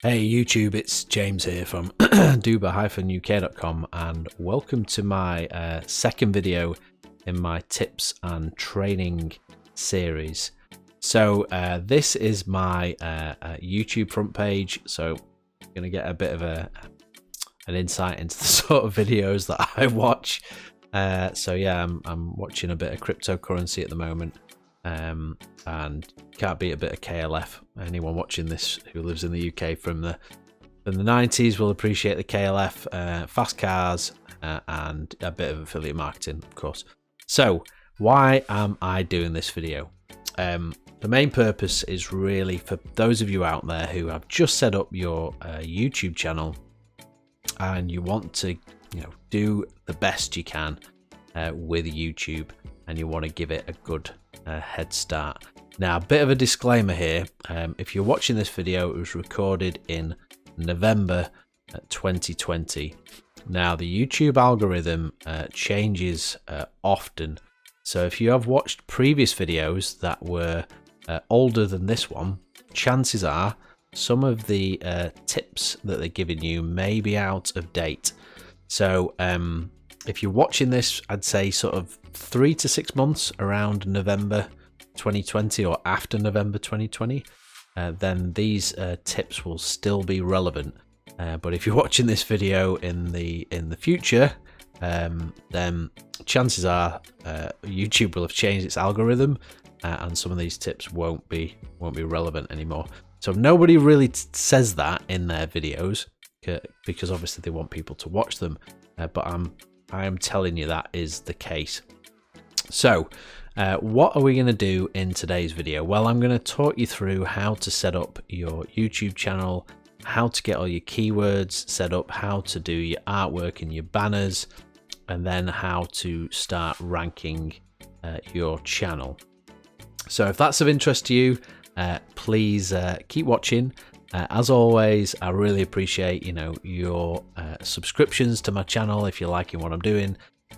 Hey YouTube, it's James here from duba-uk.com and welcome to my second video in my tips and training series. So this is my YouTube front page, so you're going to get a bit of an insight into the sort of videos that I watch. So yeah, I'm watching a bit of cryptocurrency at the moment. And can't beat a bit of KLF. Anyone watching this who lives in the UK from the 90s will appreciate the KLF, fast cars, and a bit of affiliate marketing, of course. So why am I doing this video? The main purpose is really for those of you out there who have just set up your YouTube channel and you want to, do the best you can with YouTube, and you want to give it a good head start. Now, a bit of a disclaimer here. If you're watching this video, it was recorded in November 2020. Now, the YouTube algorithm changes often. So if you have watched previous videos that were older than this one, chances are some of the tips that they're giving you may be out of date. So if you're watching this, I'd say sort of 3 to 6 months around November 2020 or after November 2020, then these tips will still be relevant. But if you're watching this video in the future, then chances are YouTube will have changed its algorithm, and some of these tips won't be relevant anymore. So nobody really says that in their videos because obviously they want people to watch them. But I am telling you that is the case. So what are we going to do in today's video? Well, I'm going to talk you through how to set up your YouTube channel, how to get all your keywords set up, how to do your artwork and your banners, and then how to start ranking your channel. So if that's of interest to you, please keep watching. As always, I really appreciate your subscriptions to my channel if you're liking what I'm doing,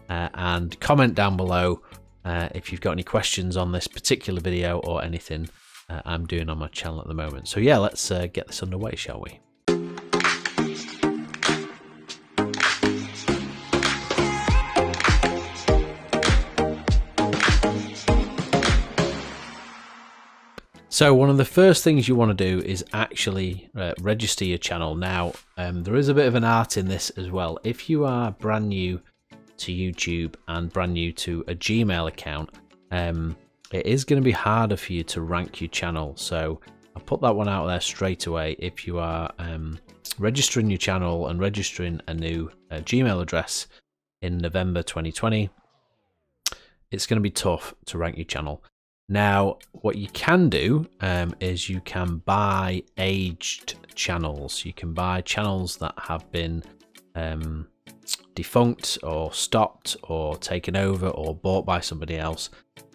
and comment down below if you've got any questions on this particular video or anything I'm doing on my channel at the moment. So yeah, let's get this underway, shall we? So one of the first things you want to do is actually register your channel. Now, there is a bit of an art in this as well. If you are brand new to YouTube and brand new to a Gmail account, it is going to be harder for you to rank your channel. So I'll put that one out there straight away. If you are registering your channel and registering a new Gmail address in November 2020, it's going to be tough to rank your channel. Now, what you can do is you can buy aged channels. You can buy channels that have been defunct or stopped or taken over or bought by somebody else.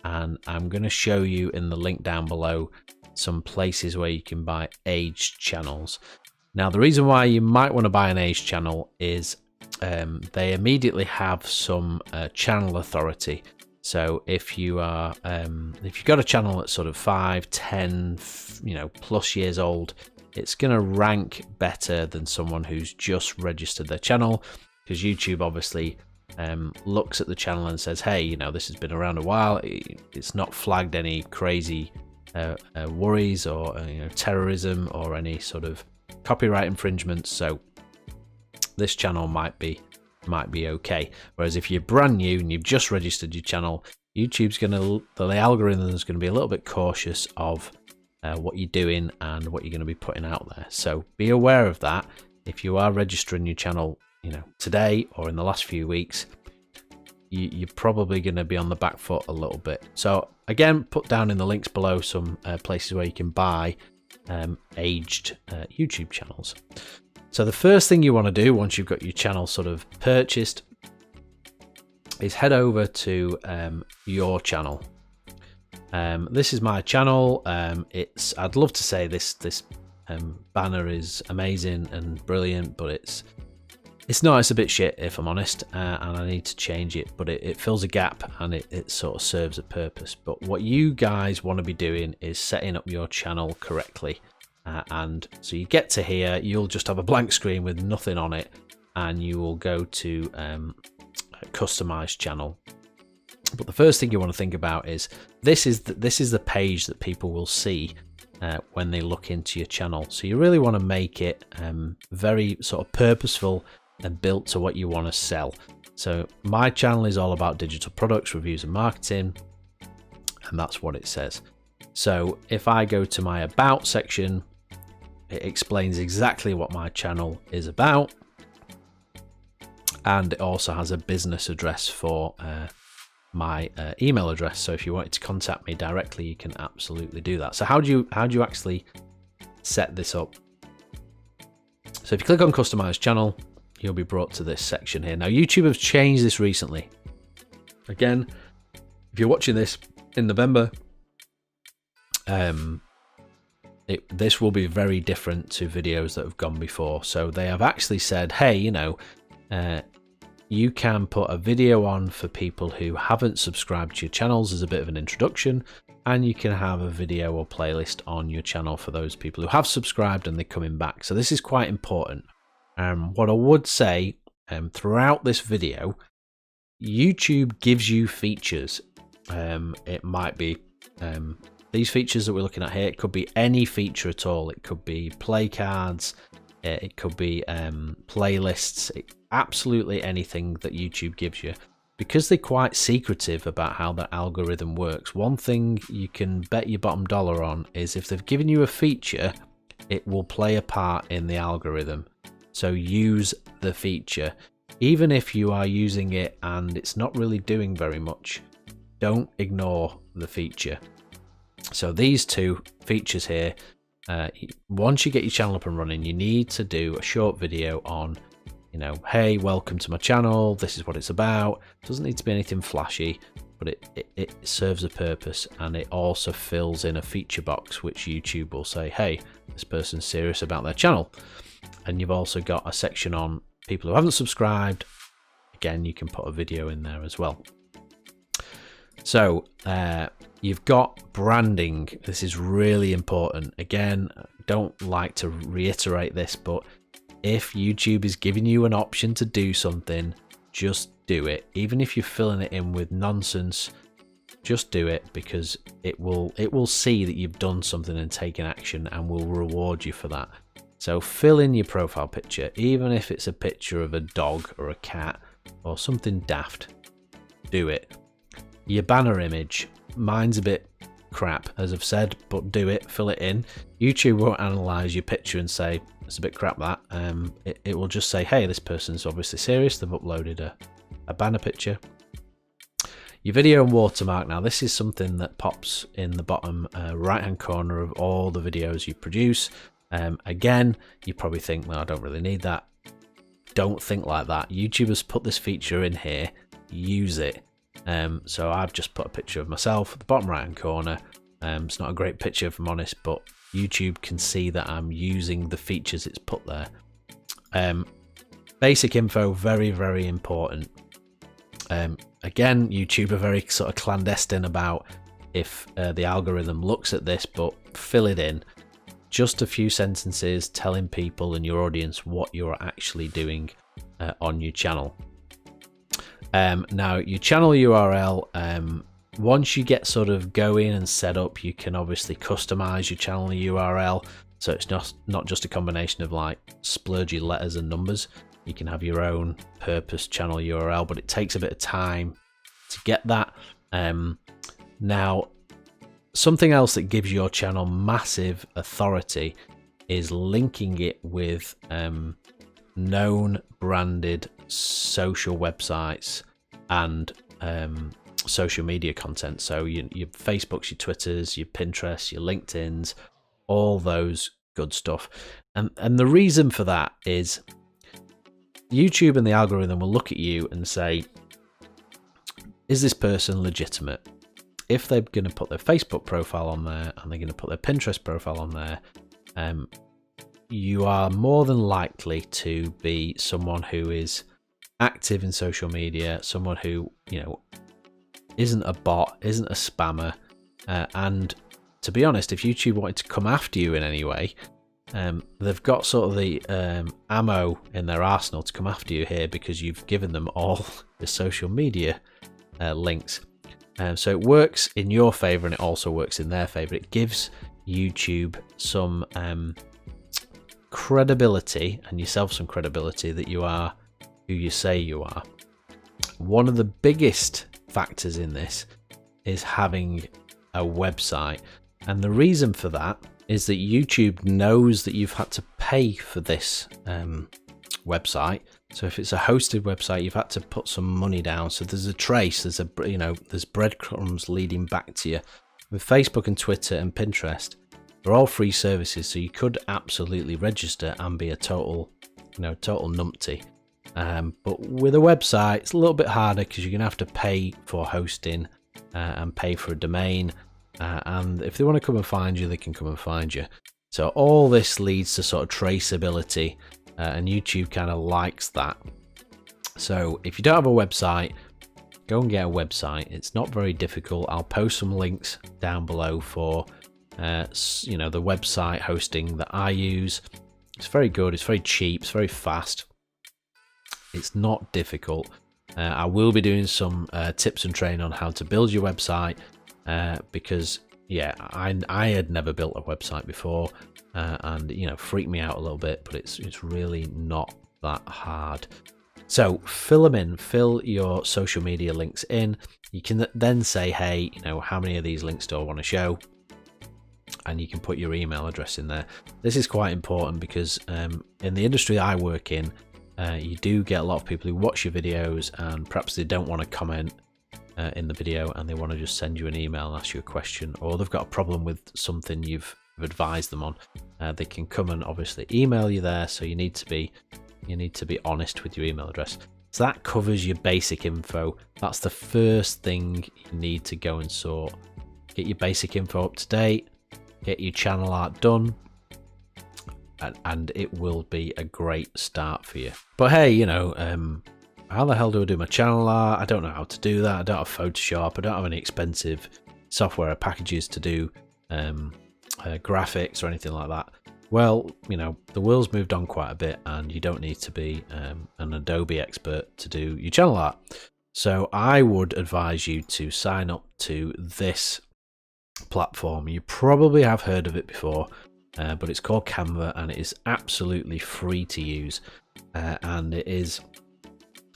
And I'm going to show you in the link down below some places where you can buy aged channels. Now, the reason why you might want to buy an aged channel is they immediately have some channel authority. So if you've got a channel that's sort of 5, 10, plus years old, it's going to rank better than someone who's just registered their channel, because YouTube obviously looks at the channel and says, hey, this has been around a while. It's not flagged any crazy worries or terrorism or any sort of copyright infringements. So this channel might be okay. Whereas if you're brand new and you've just registered your channel, the algorithm is going to be a little bit cautious of what you're doing and what you're going to be putting out there. So be aware of that. If you are registering your channel, today or in the last few weeks, you're probably going to be on the back foot a little bit. So again, put down in the links below some places where you can buy aged YouTube channels. So the first thing you want to do once you've got your channel sort of purchased is head over to your channel. This is my channel. I'd love to say this banner is amazing and brilliant, but it's not. It's a bit shit, if I'm honest, and I need to change it, but it fills a gap and it sort of serves a purpose. But what you guys want to be doing is setting up your channel correctly. And so you get to here, you'll just have a blank screen with nothing on it, and you will go to customize channel. But the first thing you want to think about is this is the page that people will see when they look into your channel. So you really want to make it very sort of purposeful and built to what you want to sell. So my channel is all about digital products, reviews and marketing, and that's what it says. So if I go to my about section, it explains exactly what my channel is about, and it also has a business address for my email address. So if you wanted to contact me directly, you can absolutely do that. So how do you actually set this up? So if you click on customize channel, you'll be brought to this section here. Now YouTube has changed this recently. Again, if you're watching this in November, this will be very different to videos that have gone before. So they have actually said, hey, you can put a video on for people who haven't subscribed to your channels as a bit of an introduction, and you can have a video or playlist on your channel for those people who have subscribed and they're coming back. So this is quite important. What I would say throughout this video, YouTube gives you features. It might be these features that we're looking at here. It could be any feature at all. It could be play cards. It could be playlists. Absolutely anything that YouTube gives you. Because they're quite secretive about how the algorithm works, one thing you can bet your bottom dollar on is if they've given you a feature, it will play a part in the algorithm. So use the feature. Even if you are using it and it's not really doing very much, don't ignore the feature. So these two features here, once you get your channel up and running, you need to do a short video on, hey, welcome to my channel, this is what it's about. It doesn't need to be anything flashy, but it serves a purpose, and it also fills in a feature box which YouTube will say, hey, this person's serious about their channel. And you've also got a section on people who haven't subscribed. Again, you can put a video in there as well. So you've got branding. This is really important. Again, don't like to reiterate this, but if YouTube is giving you an option to do something, just do it. Even if you're filling it in with nonsense, just do it, because it will see that you've done something and taken action, and will reward you for that. So fill in your profile picture, even if it's a picture of a dog or a cat or something daft. Do it. Your banner image, mine's a bit crap, as I've said, but do it, fill it in. YouTube won't analyze your picture and say it's a bit crap, that it will just say, hey, this person's obviously serious, they've uploaded a banner picture. Your video and watermark. Now this is something that pops in the bottom right hand corner of all the videos you produce. Again, you probably think, well, I don't really need that. Don't think like that. YouTube has put this feature in here, use it. So I've just put a picture of myself at the bottom right hand corner. It's not a great picture if I'm honest, but YouTube can see that I'm using the features it's put there. Basic info, very, very important. Again, YouTube are very sort of clandestine about if the algorithm looks at this, but fill it in. Just a few sentences telling people and your audience what you're actually doing on your channel. Now your channel URL, once you get sort of going and set up, you can obviously customize your channel URL, so it's not just a combination of like splurgy letters and numbers. You can have your own purpose channel URL, but it takes a bit of time to get that. Now something else that gives your channel massive authority is linking it with known branded social websites and social media content. So your Facebooks, your Twitters, your Pinterests, your LinkedIns, all those good stuff. And the reason for that is YouTube and the algorithm will look at you and say, is this person legitimate? If they're going to put their Facebook profile on there and they're going to put their Pinterest profile on there, you are more than likely to be someone who is active in social media, someone who, isn't a bot, isn't a spammer, and to be honest, if YouTube wanted to come after you in any way, they've got sort of the ammo in their arsenal to come after you here, because you've given them all the social media links. So it works in your favor, and it also works in their favor. It gives YouTube some credibility, and yourself some credibility, that you are who you say you are. One of the biggest factors in this is having a website, and the reason for that is that YouTube knows that you've had to pay for this website. So if it's a hosted website, you've had to put some money down. So there's a trace, there's breadcrumbs leading back to you. With Facebook and Twitter and Pinterest, they're all free services, so you could absolutely register and be a total numpty. But with a website, it's a little bit harder, because you're going to have to pay for hosting and pay for a domain. And if they want to come and find you, they can come and find you. So all this leads to sort of traceability, and YouTube kind of likes that. So if you don't have a website, go and get a website. It's not very difficult. I'll post some links down below for the website hosting that I use. It's very good. It's very cheap. It's very fast. It's not difficult. I will be doing some tips and training on how to build your website, because I had never built a website before, and freaked me out a little bit, but it's really not that hard. So fill your social media links in. You can then say, hey, how many of these links do I want to show? And you can put your email address in there. This is quite important, because in the industry I work in, you do get a lot of people who watch your videos, and perhaps they don't want to comment in the video, and they want to just send you an email and ask you a question, or they've got a problem with something you've advised them on. They can come and obviously email you there. So you need to be honest with your email address. So that covers your basic info. That's the first thing you need to go and sort. Get your basic info up to date, get your channel art done, and it will be a great start for you. But hey, how the hell do I do my channel art? I don't know how to do that. I don't have Photoshop. I don't have any expensive software or packages to do graphics or anything like that. Well, the world's moved on quite a bit, and you don't need to be an Adobe expert to do your channel art. So I would advise you to sign up to this platform. You probably have heard of it before, but it's called Canva, and it is absolutely free to use, and it is,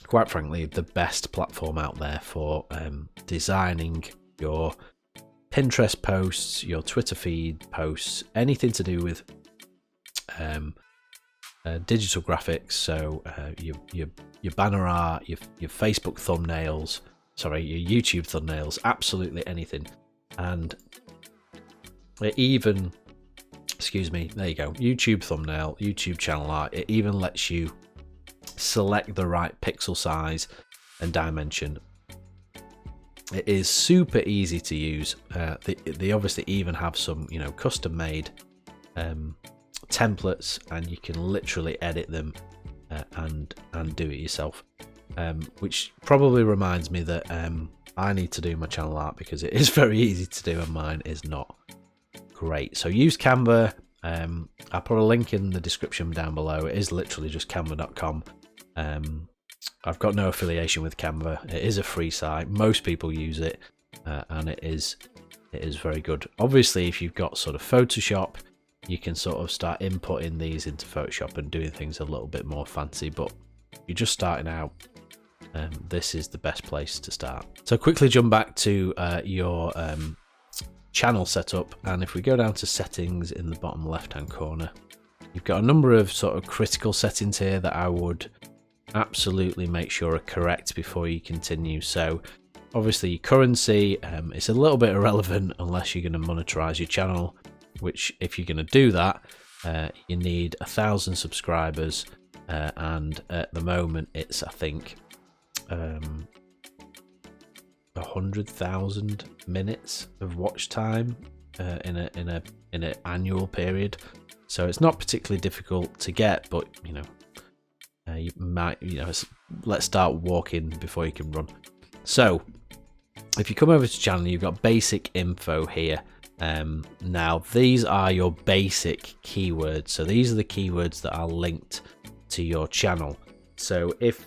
quite frankly, the best platform out there for designing your Pinterest posts, your Twitter feed posts, anything to do with digital graphics. So your banner art, your Facebook thumbnails, your YouTube thumbnails, absolutely anything. And it even, there you go, YouTube thumbnail, YouTube channel art. It even lets you select the right pixel size and dimension. It is super easy to use. They obviously even have some custom made templates, and you can literally edit them and do it yourself, which probably reminds me that I need to do my channel art, because it is very easy to do and mine is not great. So use Canva. I'll put a link in the description down below. It is literally just canva.com. I've got no affiliation with Canva. It is a free site. Most people use it, and it is very good. Obviously, if you've got sort of Photoshop, you can sort of start inputting these into Photoshop and doing things a little bit more fancy. But if you're just starting out, this is the best place to start. So quickly jump back to your channel setup, and if we go down to settings in the bottom left hand corner, you've got a number of sort of critical settings here that I would absolutely make sure are correct before you continue. So obviously your currency, it's a little bit irrelevant unless you're going to monetize your channel, which if you're going to do that, you need 1,000 subscribers, and at the moment it's, I think, 100,000 minutes of watch time in an annual period. So it's not particularly difficult to get, but you might, let's start walking before you can run. So if you come over to channel, you've got basic info here. Now these are your basic keywords, so these are the keywords that are linked to your channel. So if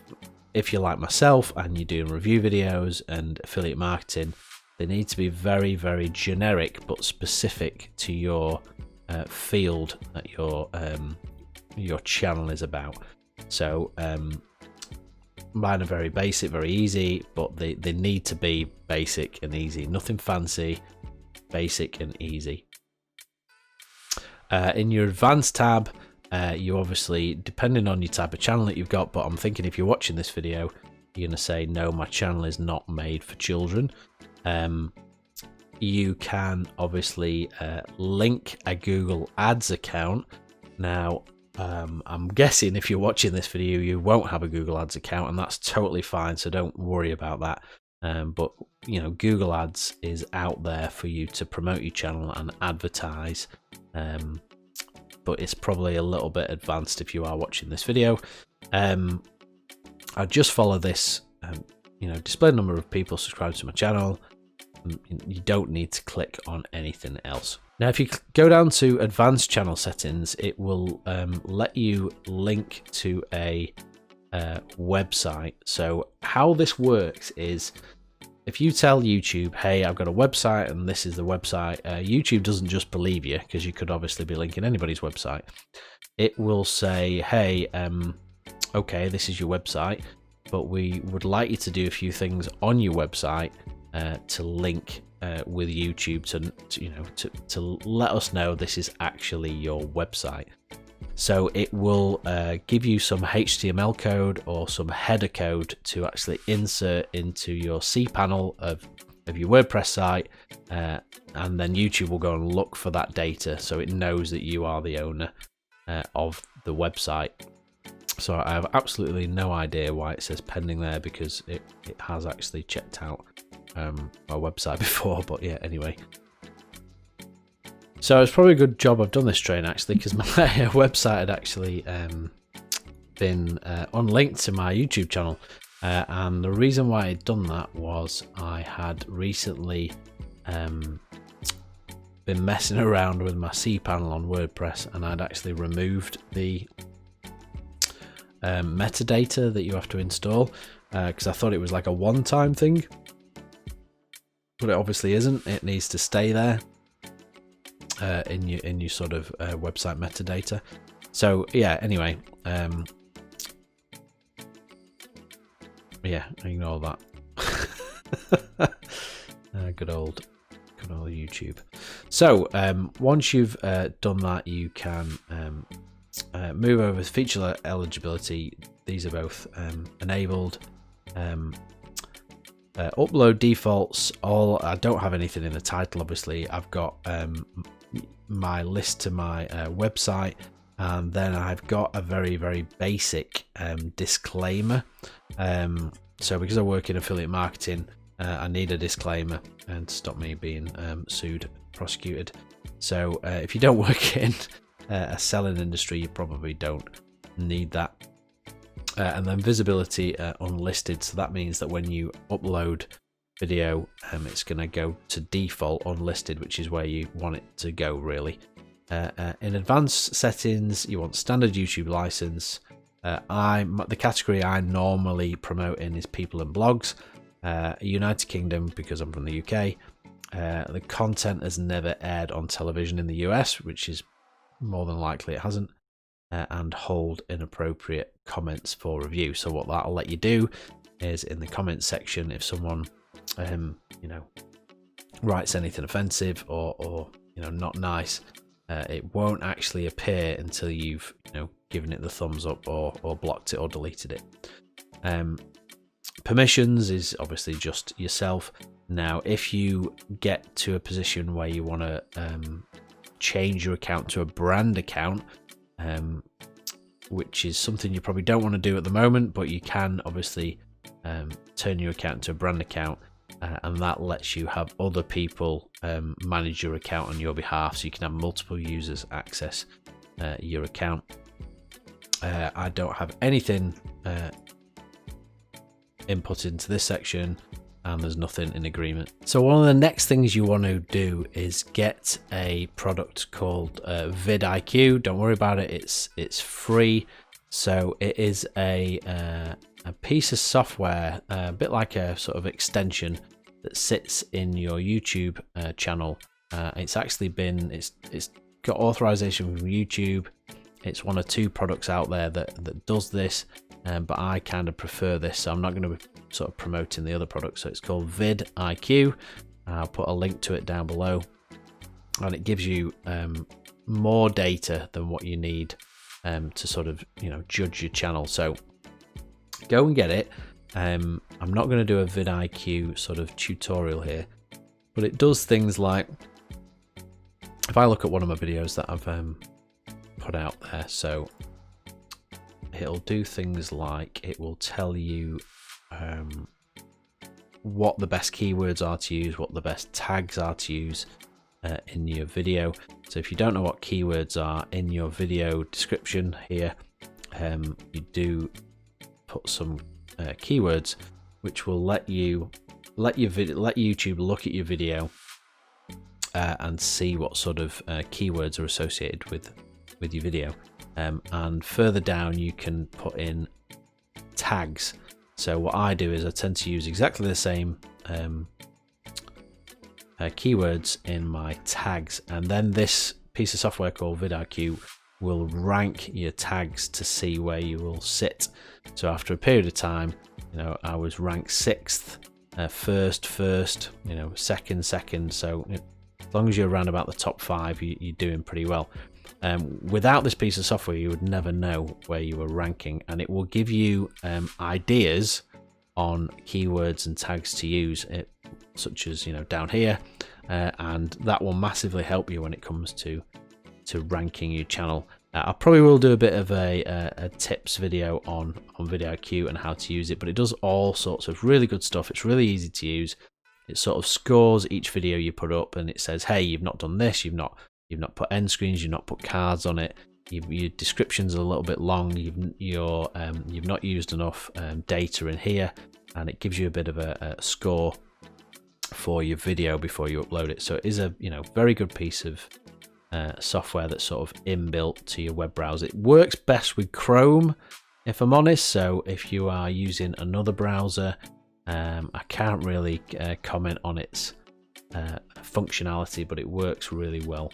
you're like myself and you're doing review videos and affiliate marketing, they need to be very, very generic but specific to your field that your channel is about. So mine are very basic, very easy, but they need to be basic and easy. Nothing fancy, basic and easy. In your advanced tab, you obviously, depending on your type of channel that you've got, but I'm thinking if you're watching this video, you're going to say, no, my channel is not made for children. You can obviously link a Google Ads account. Now, I'm guessing if you're watching this video, you won't have a Google Ads account, and that's totally fine, so don't worry about that. But you know, Google Ads is out there for you to promote your channel and advertise. But it's probably a little bit advanced if you are watching this video. I just follow this, you know, display number of people subscribed to my channel. You don't need to click on anything else. Now, if you go down to advanced channel settings, it will let you link to a website. So how this works is, if you tell YouTube, hey, I've got a website and this is the website, YouTube doesn't just believe you, because you could obviously be linking anybody's website. It will say, hey, okay, this is your website, but we would like you to do a few things on your website to link with YouTube to let us know this is actually your website. So it will give you some HTML code or some header code to actually insert into your cPanel of your WordPress site, and then YouTube will go and look for that data, so it knows that you are the owner of the website. So I have absolutely no idea why it says pending there, because it has actually checked out my website before, but yeah, anyway. So it's probably a good job I've done this training, actually, because my website had actually been unlinked to my YouTube channel, and the reason why I'd done that was I had recently been messing around with my cPanel on WordPress, and I'd actually removed the metadata that you have to install, because I thought it was like a one-time thing, but it obviously isn't. It needs to stay there in your sort of website metadata. So yeah, anyway, yeah, ignore that. Good old YouTube. So once you've done that, you can move over to feature eligibility. These are both enabled. Upload defaults, I don't have anything in the title, obviously. I've got my list to my website, and then I've got a very, very basic disclaimer. So because I work in affiliate marketing, I need a disclaimer and to stop me being sued, prosecuted. So if you don't work in a selling industry, you probably don't need that. And then visibility unlisted, so that means that when you upload video, it's going to go to default unlisted, which is where you want it to go, really. In advanced settings, you want standard YouTube license. The category I normally promote in is people and blogs. United Kingdom, because I'm from the UK. The content has never aired on television in the US, which is more than likely it hasn't. And hold inappropriate comments for review. So what that'll let you do is, in the comments section, if someone writes anything offensive or not nice, it won't actually appear until you've given it the thumbs up or blocked it or deleted it. Permissions is obviously just yourself. Now, if you get to a position where you want to change your account to a brand account, which is something you probably don't want to do at the moment, but you can obviously turn your account to a brand account, and that lets you have other people manage your account on your behalf, so you can have multiple users access your account. I don't have anything input into this section, and there's nothing in agreement. So one of the next things you want to do is get a product called vidIQ. Don't worry about it, it's free. So it is a piece of software, a bit like a sort of extension that sits in your YouTube channel. It's actually been, it's got authorization from YouTube. It's one of 2 products out there that does this, but I kind of prefer this, so I'm not going to be sort of promoting the other product. So it's called vidIQ. I'll put a link to it down below, and it gives you more data than what you need to sort of, you know, judge your channel. So go and get it. I'm not going to do a vidIQ sort of tutorial here, but it does things like, if I look at one of my videos that I've put out there, so it'll do things like, it will tell you what the best keywords are to use, what the best tags are to use in your video. So if you don't know what keywords are, in your video description here, you do put some keywords which will let YouTube look at your video and see what sort of keywords are associated with your video. And further down you can put in tags. So what I do is I tend to use exactly the same keywords in my tags, and then this piece of software called vidIQ will rank your tags to see where you will sit. So after a period of time, you know, I was ranked 6th, first, you know, second. So as long as you're around about the top 5, you're doing pretty well. Without this piece of software, you would never know where you were ranking, and it will give you ideas on keywords and tags to use, such as, you know, down here, and that will massively help you when it comes to ranking your channel. I probably will do a bit of a tips video on vidIQ and how to use it, but it does all sorts of really good stuff. It's really easy to use. It sort of scores each video you put up, and it says, hey, you've not done this, you've not put end screens, you've not put cards on it, your descriptions are a little bit long, you've not used enough data in here, and it gives you a bit of a score for your video before you upload it. So it is a, you know, very good piece of software that's sort of inbuilt to your web browser. It works best with Chrome, if I'm honest. So if you are using another browser, I can't really comment on its functionality, but it works really well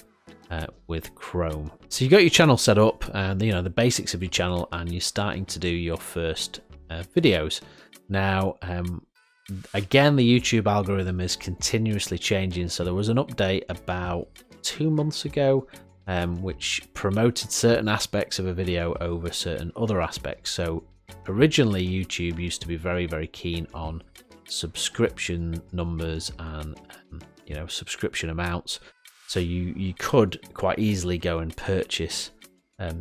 with Chrome. So you got your channel set up, and you know the basics of your channel, and you're starting to do your first videos. Now, again, the YouTube algorithm is continuously changing. So there was an update about 2 months ago, which promoted certain aspects of a video over certain other aspects. So originally, YouTube used to be very, very keen on subscription numbers and you know, subscription amounts. So you could quite easily go and purchase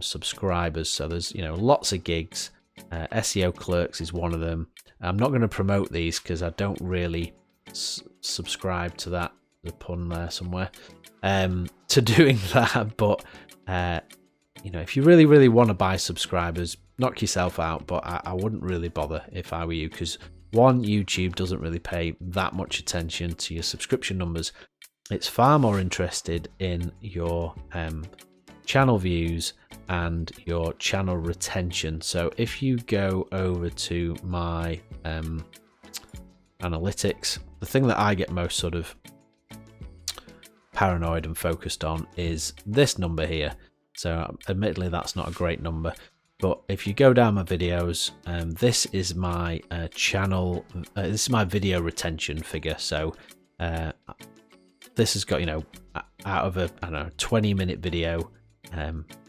subscribers. So there's, you know, lots of gigs. SEO Clerks is one of them. I'm not going to promote these because I don't really subscribe to that. There's a pun there somewhere. To doing that, but you know, if you really want to buy subscribers, knock yourself out. But I wouldn't really bother if I were you, because one, YouTube doesn't really pay that much attention to your subscription numbers. It's far more interested in your channel views and your channel retention. So if you go over to my analytics, the thing that I get most sort of paranoid and focused on is this number here. So admittedly, that's not a great number, but if you go down my videos, this is my channel, this is my video retention figure. So this has got, you know, out of a, I don't know, 20-minute video,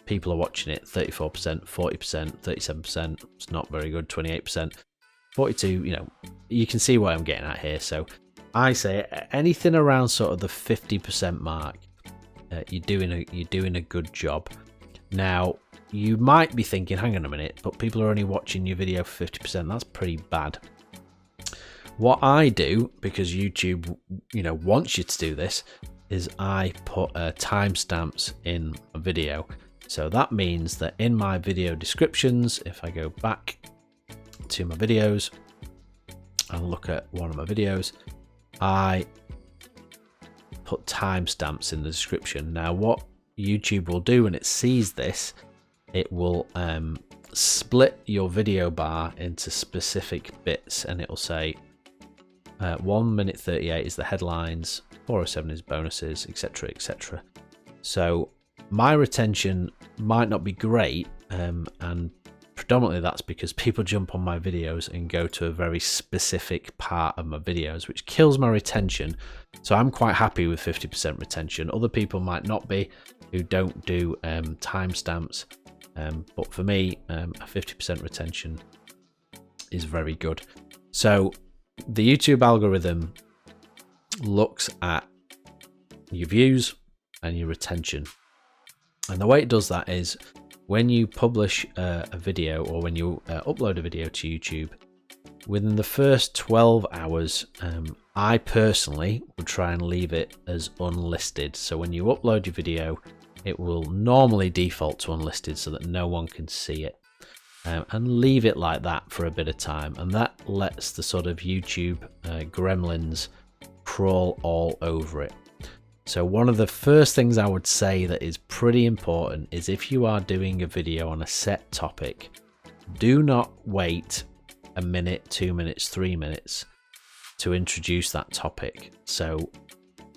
people are watching it 34%, 40%, 37%. It's not very good. 28%, 42%. You know, you can see what I'm getting at here. So I say anything around sort of the 50% mark, you're doing a good job. Now you might be thinking, hang on a minute, but people are only watching your video for 50%. That's pretty bad. What I do, because YouTube, you know, wants you to do this, is I put timestamps in a video. So that means that in my video descriptions, if I go back to my videos, and look at one of my videos, I put timestamps in the description. Now what YouTube will do when it sees this, it will split your video bar into specific bits, and it will say 1 minute 38 is the headlines, 4:07 is bonuses, etc, etc. So my retention might not be great, and predominantly that's because people jump on my videos and go to a very specific part of my videos, which kills my retention. So I'm quite happy with 50% retention. Other people might not be, who don't do timestamps, but for me, a 50% retention is very good. So the YouTube algorithm looks at your views and your retention, and the way it does that is when you publish a video, or when you upload a video to YouTube, within the first 12 hours, I personally would try and leave it as unlisted. So when you upload your video, it will normally default to unlisted so that no one can see it, and leave it like that for a bit of time, and that lets the sort of YouTube gremlins crawl all over it. So one of the first things I would say that is pretty important is, if you are doing a video on a set topic, do not wait a minute, 2 minutes, 3 minutes to introduce that topic. So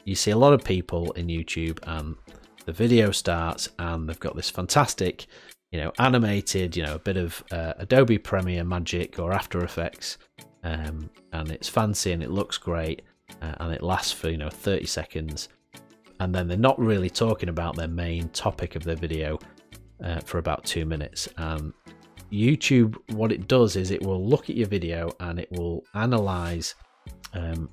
you see a lot of people in YouTube, and the video starts and they've got this fantastic, animated, a bit of Adobe Premiere Magic or After Effects, and it's fancy and it looks great, and it lasts for 30 seconds. And then they're not really talking about their main topic of their video for about 2 minutes. YouTube, what it does is it will look at your video and it will analyze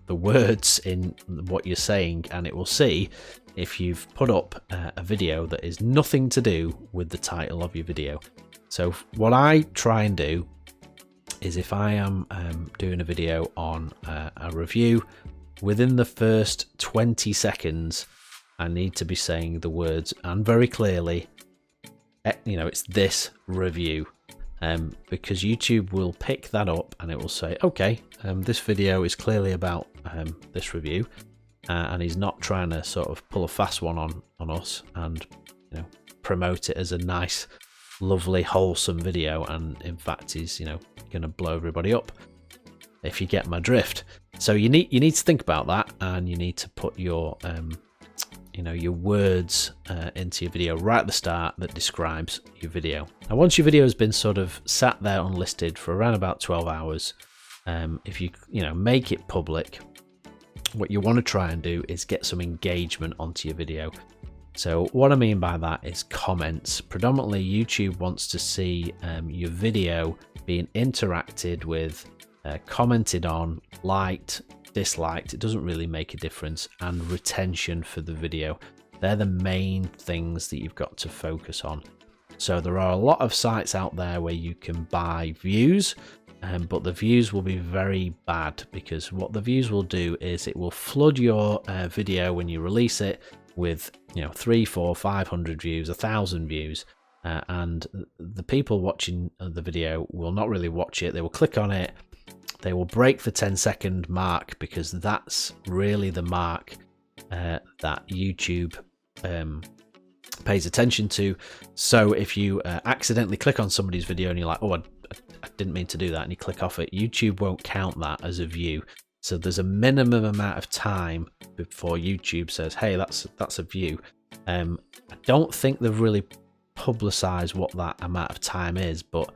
the words in what you're saying, and it will see if you've put up a video that is nothing to do with the title of your video. So what I try and do is, if I am doing a video on a review, within the first 20 seconds, I need to be saying the words, and very clearly, it's this review, because YouTube will pick that up and it will say, okay, this video is clearly about this review, and he's not trying to sort of pull a fast one on us and promote it as a nice, lovely, wholesome video, and in fact he's going to blow everybody up, if you get my drift. So you need to think about that, and you need to put your your words into your video right at the start that describes your video. Now once your video has been sort of sat there unlisted for around about 12 hours, if you make it public, what you want to try and do is get some engagement onto your video. So what I mean by that is comments. Predominantly YouTube wants to see your video being interacted with, commented on, liked, disliked. It doesn't really make a difference, and retention for the video. They're the main things that you've got to focus on. So there are a lot of sites out there where you can buy views, but the views will be very bad, because what the views will do is it will flood your video when you release it with 300, 400, 500 views, 1,000 views, and the people watching the video will not really watch it. They will click on it, they will break the 10-second mark, because that's really the mark that YouTube pays attention to. So if you accidentally click on somebody's video and you're like, oh, I didn't mean to do that, and you click off it, YouTube won't count that as a view. So there's a minimum amount of time before YouTube says, hey, that's a view. I don't think they've really publicized what that amount of time is, but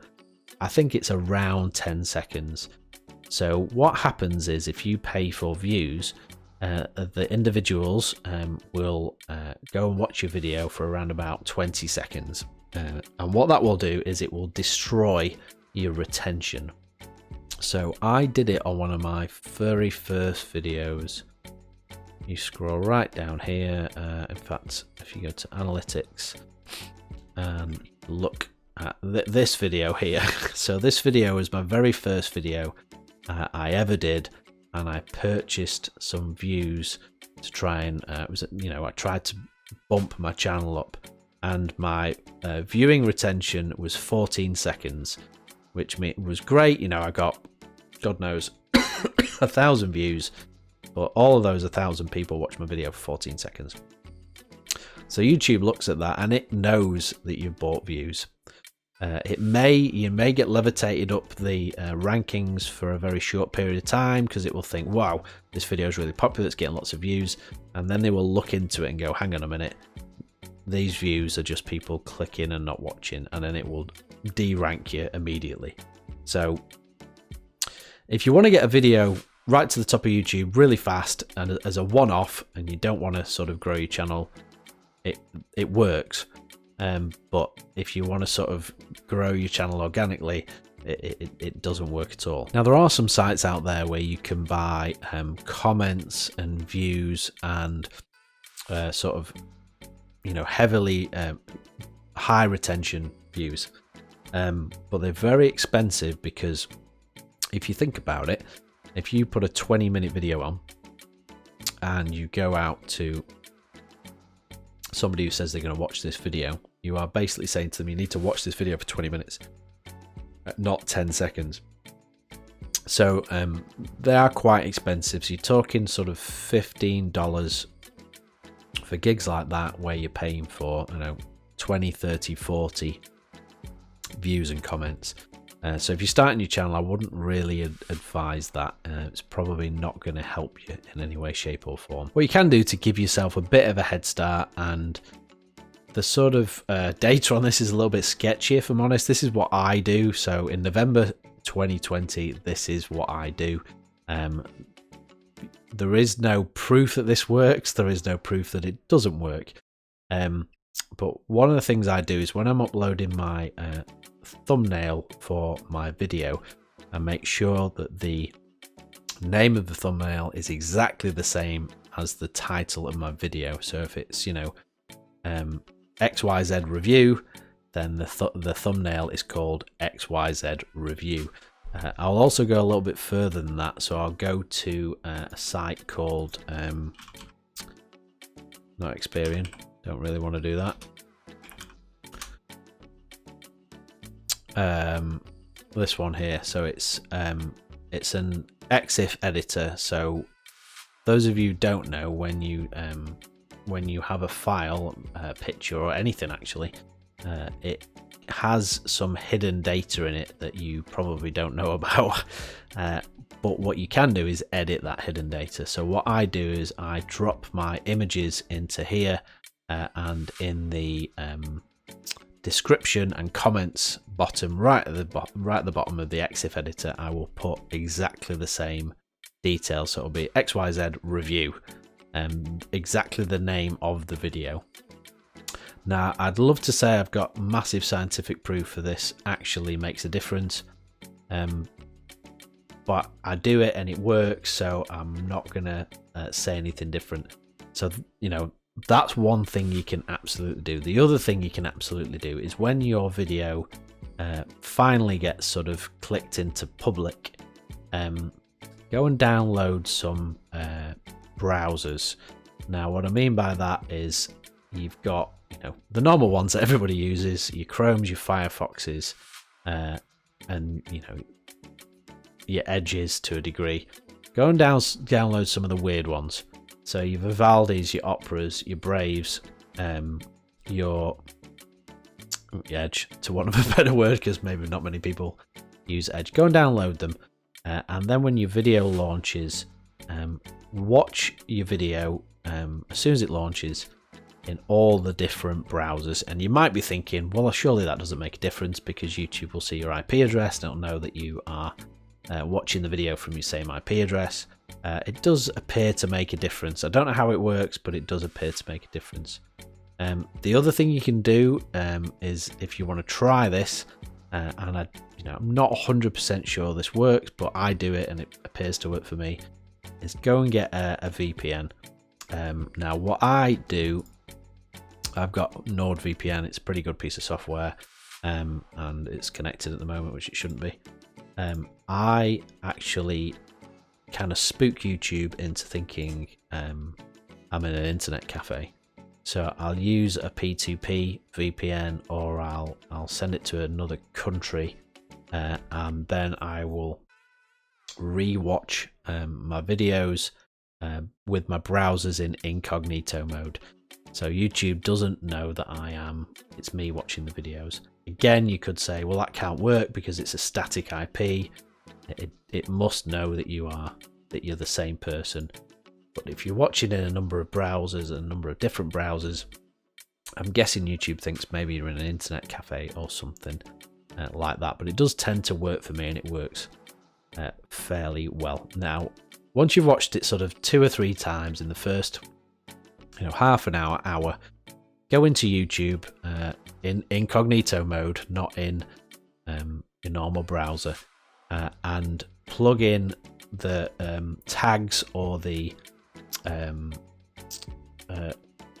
I think it's around 10 seconds. So what happens is, if you pay for views, the individuals will go and watch your video for around about 20 seconds. And what that will do is it will destroy your retention. So I did it on one of my very first videos. You scroll right down here. In fact, if you go to analytics and look at this video here. So this video is my very first video I ever did, and I purchased some views to try and I tried to bump my channel up, and my viewing retention was 14 seconds, which was great. I got, God knows, 1,000 views, but all of those 1,000 people watch my video for 14 seconds. So YouTube looks at that and it knows that you've bought views. You may get levitated up the rankings for a very short period of time because it will think, wow, this video is really popular, it's getting lots of views, and then they will look into it and go, hang on a minute, these views are just people clicking and not watching, and then it will de-rank you immediately. So if you want to get a video right to the top of YouTube really fast and as a one-off, and you don't want to sort of grow your channel, it works. But if you want to sort of grow your channel organically, it doesn't work at all. Now, there are some sites out there where you can buy comments and views and sort of, you know, heavily high retention views, but they're very expensive because if you think about it, if you put a 20-minute video on and you go out to somebody who says they're going to watch this video, you are basically saying to them, you need to watch this video for 20 minutes, not 10 seconds. So they are quite expensive. So you're talking sort of $15 for gigs like that, where you're paying for, you know, 20, 30, 40 views and comments. So if you're starting your channel, I wouldn't really advise that. It's probably not going to help you in any way, shape or form. What you can do to give yourself a bit of a head start, and the sort of data on this is a little bit sketchy, if I'm honest. This is what I do. So in November 2020, this is what I do. There is no proof that this works. There is no proof that it doesn't work. But one of the things I do is when I'm uploading my thumbnail for my video, I make sure that the name of the thumbnail is exactly the same as the title of my video. So if it's, you know, XYZ review, then the thumbnail is called XYZ review. I'll also go a little bit further than that. So I'll go to a site called not Experian. Don't really want to do that. This one here. So it's an Exif Editor. So those of you who don't know, when you have a file, a picture or anything actually, it has some hidden data in it that you probably don't know about. But what you can do is edit that hidden data. So what I do is I drop my images into here, and in the description and comments bottom right at the bottom of the Exif Editor, I will put exactly the same details. So it'll be XYZ review, and exactly the name of the video. Now, I'd love to say I've got massive scientific proof for this actually makes a difference, but I do it and it works, so I'm not gonna say anything different. So, you know, that's one thing you can absolutely do. The other thing you can absolutely do is when your video finally gets sort of clicked into public, go and download some browsers. Now, what I mean by that is you've got, you know, the normal ones that everybody uses, your Chromes, your Firefoxes, and, you know, your Edges to a degree. Go and download some of the weird ones. So your Vivaldis, your Operas, your Braves, your Edge, to want of a better word, because maybe not many people use Edge. Go and download them, and then when your video launches, watch your video as soon as it launches in all the different browsers. And you might be thinking, well, surely that doesn't make a difference because YouTube will see your IP address and it'll know that you are watching the video from your same IP address. It does appear to make a difference. I don't know how it works, but it does appear to make a difference. The other thing you can do is, if you want to try this, and I'm not 100% sure this works, but I do it and it appears to work for me, is go and get a VPN. Now, what I do, I've got NordVPN. It's a pretty good piece of software, and it's connected at the moment, which it shouldn't be. I actually kind of spook YouTube into thinking I'm in an internet cafe. So I'll use a P2P VPN, or I'll send it to another country, and then I will re-watch my videos with my browsers in incognito mode. So YouTube doesn't know that it's me watching the videos. Again, you could say, well, that can't work because it's a static IP. It must know that you're the same person. But if you're watching in a number of browsers, a number of different browsers, I'm guessing YouTube thinks maybe you're in an internet cafe or something like that. But it does tend to work for me, and it works fairly well. Now, once you've watched it sort of 2 or 3 times in the first half an hour, go into YouTube in incognito mode, not in your normal browser, and plug in the tags or the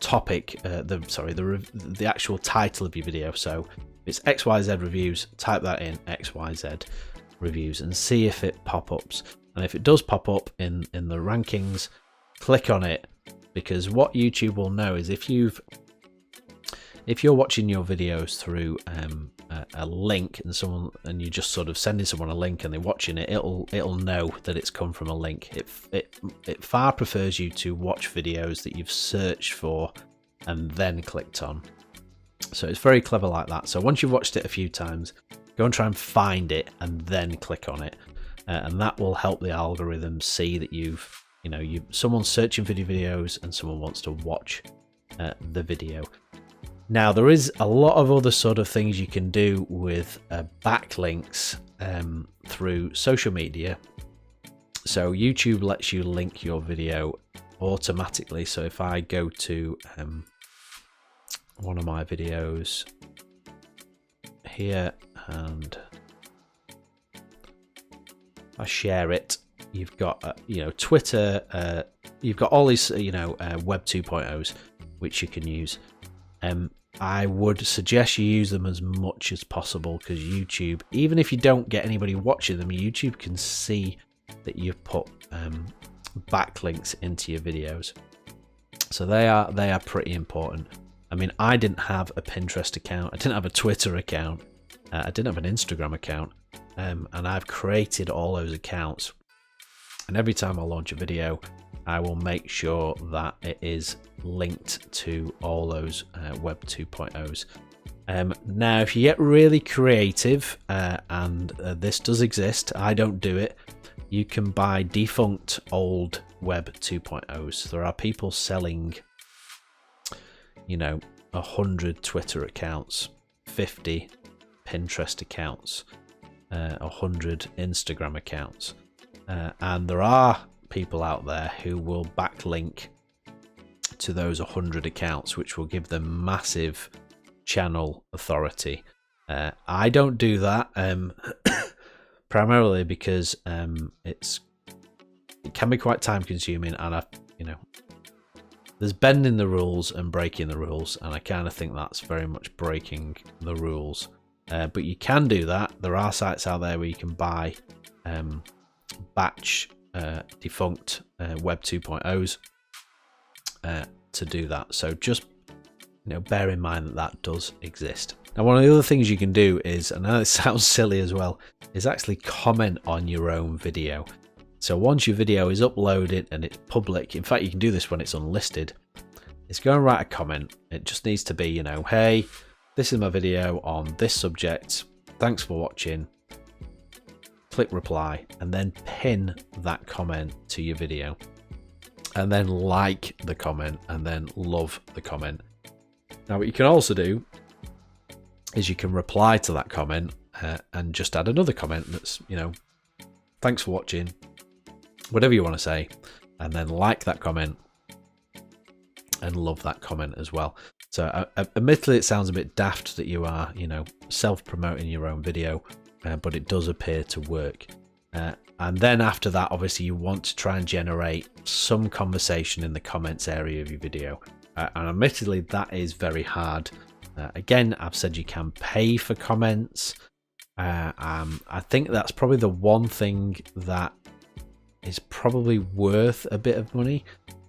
topic, the actual title of your video. So if it's XYZ reviews, type that in, XYZ reviews, and see if it pop-ups. And if it does pop up in the rankings, click on it, because what YouTube will know is if you're watching your videos through a link and you're just sort of sending someone a link and they're watching it, it'll know that it's come from a link. It far prefers you to watch videos that you've searched for and then clicked on. So it's very clever like that. So once you've watched it a few times, go and try and find it and then click on it, and that will help the algorithm see that someone's searching for your videos and someone wants to watch the video. Now, there is a lot of other sort of things you can do with backlinks through social media. So YouTube lets you link your video automatically. So if I go to one of my videos here and I share it, you've got Twitter, you've got all these Web 2.0s which you can use. I would suggest you use them as much as possible, because YouTube, even if you don't get anybody watching them, YouTube can see that you've put backlinks into your videos. So they are pretty important. I mean, I didn't have a Pinterest account, I didn't have a Twitter account, I didn't have an Instagram account, and I've created all those accounts. And every time I launch a video, I will make sure that it is linked to all those Web 2.0s. Now, if you get really creative, and this does exist, I don't do it, you can buy defunct old Web 2.0s. There are people selling, 100 Twitter accounts, 50 Pinterest accounts, 100 Instagram accounts. And there are people out there who will backlink to those 100 accounts, which will give them massive channel authority. I don't do that, primarily because it can be quite time consuming, and there's bending the rules and breaking the rules, and I kind of think that's very much breaking the rules. But you can do that. There are sites out there where you can buy batch defunct Web 2.0s to do that. So just bear in mind that does exist. Now, one of the other things you can do is, and I know it sounds silly as well, is actually comment on your own video. So once your video is uploaded and it's public, in fact you can do this when it's unlisted, is go and write a comment. It just needs to be, hey, this is my video on this subject, thanks for watching, click reply, and then pin that comment to your video, and then like the comment, and then love the comment. Now, what you can also do is you can reply to that comment and just add another comment that's, thanks for watching, whatever you want to say, and then like that comment and love that comment as well. So admittedly, it sounds a bit daft that you are, self-promoting your own video, but it does appear to work. And then after that, obviously, you want to try and generate some conversation in the comments area of your video. And admittedly, that is very hard. Again, I've said you can pay for comments. I think that's probably the one thing that is probably worth a bit of money.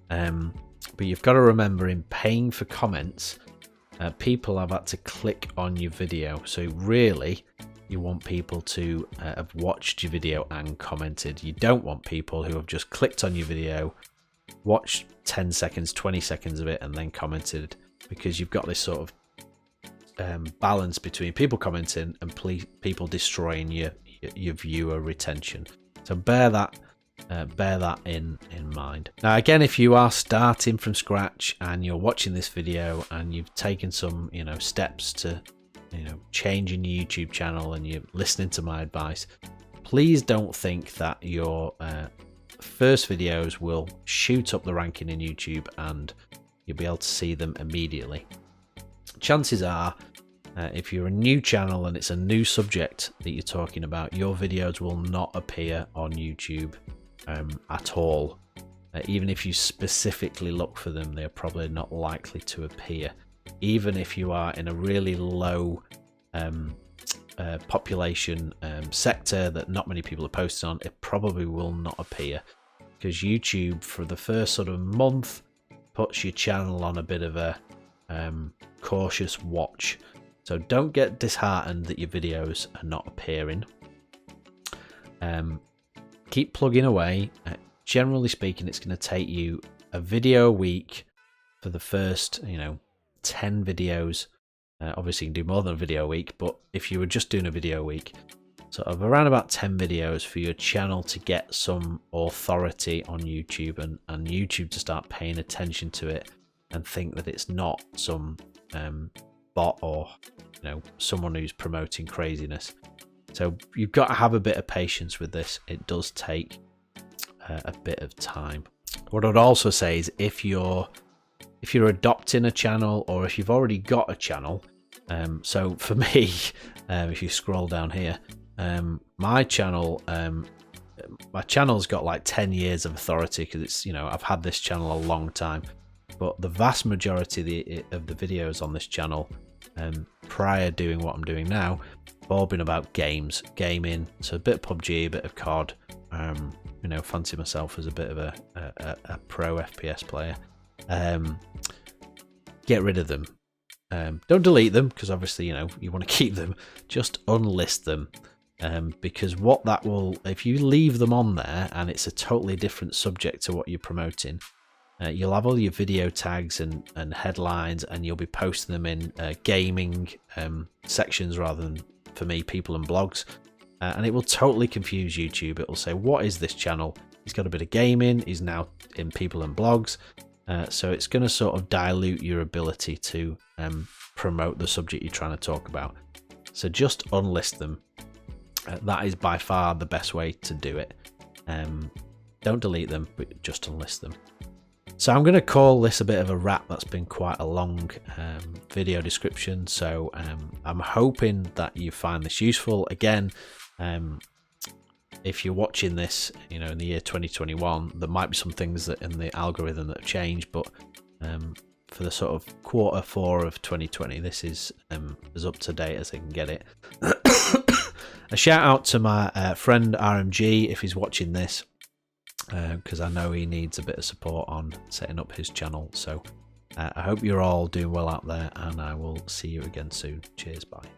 But you've got to remember, in paying for comments, people have had to click on your video. So really, You want people to have watched your video and commented. You don't want people who have just clicked on your video, watched 10 seconds, 20 seconds of it, and then commented, because you've got this sort of balance between people commenting and people destroying your viewer retention. So bear that in mind. Now again, if you are starting from scratch and you're watching this video and you've taken some steps to changing your YouTube channel and you're listening to my advice, please don't think that your first videos will shoot up the ranking in YouTube and you'll be able to see them immediately. Chances are, if you're a new channel and it's a new subject that you're talking about, your videos will not appear on YouTube at all. Even if you specifically look for them, they're probably not likely to appear. Even if you are in a really low population sector that not many people are posting on, it probably will not appear, because YouTube for the first sort of month puts your channel on a bit of a cautious watch. So don't get disheartened that your videos are not appearing. Keep plugging away. Generally speaking, it's going to take you a video a week for the first 10 videos. Obviously you can do more than a video a week, but if you were just doing a video a week, sort of around about 10 videos for your channel to get some authority on YouTube and YouTube to start paying attention to it and think that it's not some bot or someone who's promoting craziness. So you've got to have a bit of patience with this. It does take a bit of time. What I'd also say is if you're adopting a channel, or if you've already got a channel, so for me, if you scroll down here, my channel's got like 10 years of authority, because it's I've had this channel a long time, but the vast majority of the videos on this channel prior doing what I'm doing now have all been about gaming, so a bit of PUBG, a bit of COD, fancy myself as a bit of a pro FPS player. Get rid of them. Don't delete them, because obviously you want to keep them. Just unlist them, because what that will, if you leave them on there and it's a totally different subject to what you're promoting, you'll have all your video tags and headlines, and you'll be posting them in gaming sections rather than, for me, people and blogs, and it will totally confuse YouTube. It will say, what is this channel? He's got a bit of gaming, he's now in people and blogs. So it's going to sort of dilute your ability to promote the subject you're trying to talk about. So just unlist them. That is by far the best way to do it. Don't delete them, but just unlist them. So I'm going to call this a bit of a wrap. That's been quite a long video description. So I'm hoping that you find this useful. Again, if you're watching this, in the year 2021, there might be some things that in the algorithm that have changed, but for the sort of Q4 of 2020, this is as up to date as I can get it. A shout out to my friend RMG if he's watching this, because I know he needs a bit of support on setting up his channel. So I hope you're all doing well out there, and I will see you again soon. Cheers, bye.